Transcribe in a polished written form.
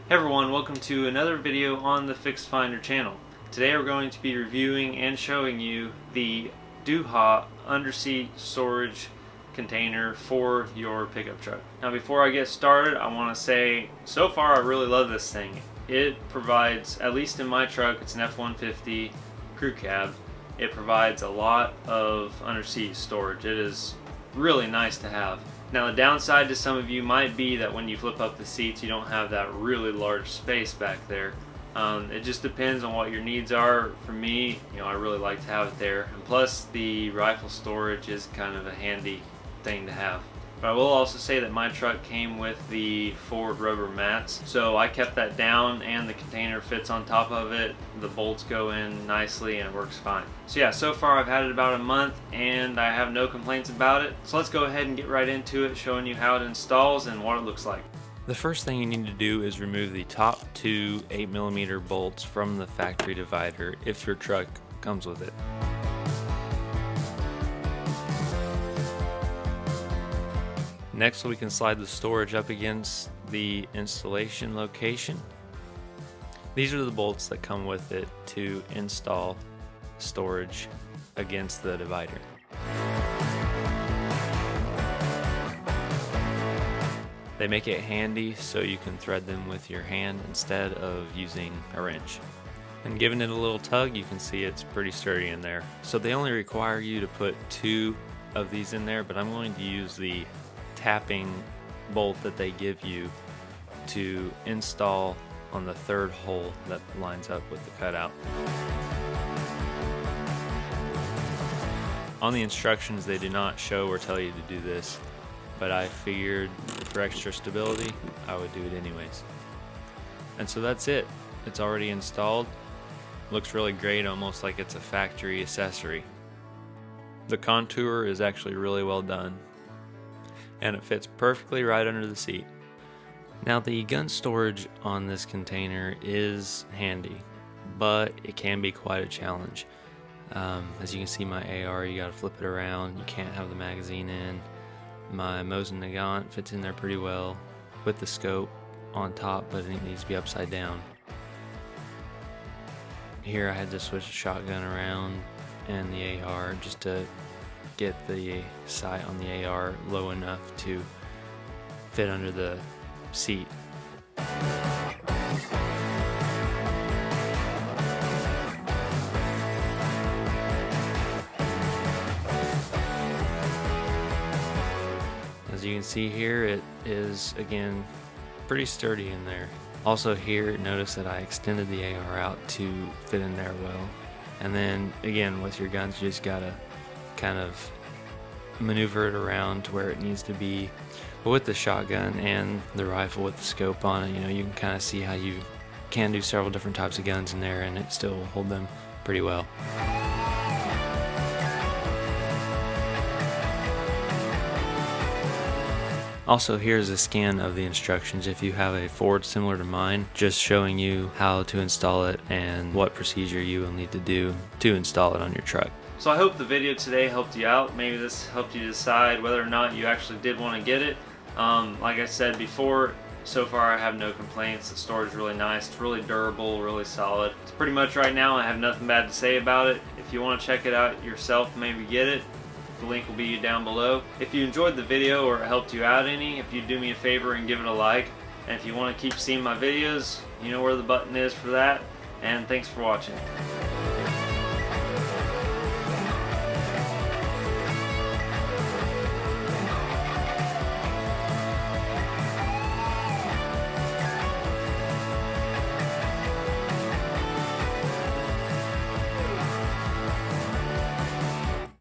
Hey everyone, welcome to another video on the Fix Finder channel. Today we're going to be reviewing and showing you the Du-Ha Underseat Storage container for your pickup truck. Now before I get started, I want to say so far I really love this thing. It provides, at least in my truck, it's an F-150 crew cab, it provides a lot of underseat storage. It is really nice to have. Now the downside to some of you might be that when you flip up the seats you don't have that really large space back there. It just depends on what your needs are. For me, I really like to have it there, and plus the rifle storage is kind of a handy thing to have. But I will also say that my truck came with the forward rubber mats, so I kept that down and the container fits on top of it. The bolts go in nicely and it works fine. So yeah, so far I've had it about a month and I have no complaints about it. So let's go ahead and get right into it, showing you how it installs and what it looks like. The first thing you need to do is remove the top two 8mm bolts from the factory divider if your truck comes with it. Next, we can slide the storage up against the installation location. These are the bolts that come with it to install storage against the divider. They make it handy so you can thread them with your hand instead of using a wrench. And giving it a little tug, you can see it's pretty sturdy in there. So they only require you to put 2 of these in there, but I'm going to use the tapping bolt that they give you to install on the 3rd hole that lines up with the cutout. On the instructions they do not show or tell you to do this, but I figured for extra stability I would do it anyways. And so that's it. It's already installed. Looks really great, almost like it's a factory accessory. The contour is actually really well done, and it fits perfectly right under the seat. Now the gun storage on this container is handy, but it can be quite a challenge. As you can see, my AR, you gotta flip it around, you can't have the magazine in. My Mosin Nagant fits in there pretty well with the scope on top, but it needs to be upside down. Here I had to switch the shotgun around and the AR just to get the sight on the AR low enough to fit under the seat. As you can see here, it is again pretty sturdy in there. Also here, notice that I extended the AR out to fit in there well. And then again, with your guns, you just gotta kind of maneuver it around to where it needs to be. But with the shotgun and the rifle with the scope on it, you can kind of see how you can do several different types of guns in there and it still will hold them pretty well. Also, here's a scan of the instructions if you have a Ford similar to mine, just showing you how to install it and what procedure you will need to do to install it on your truck. So I hope the video today helped you out. Maybe this helped you decide whether or not you actually did want to get it. Like I said before, so far I have no complaints. The storage is really nice, it's really durable, really solid. It's pretty much right now I have nothing bad to say about it. If you want to check it out yourself, maybe get it. The link will be down below. If you enjoyed the video or it helped you out any, if you do me a favor and give it a like. And if you want to keep seeing my videos, you know where the button is for that. And thanks for watching.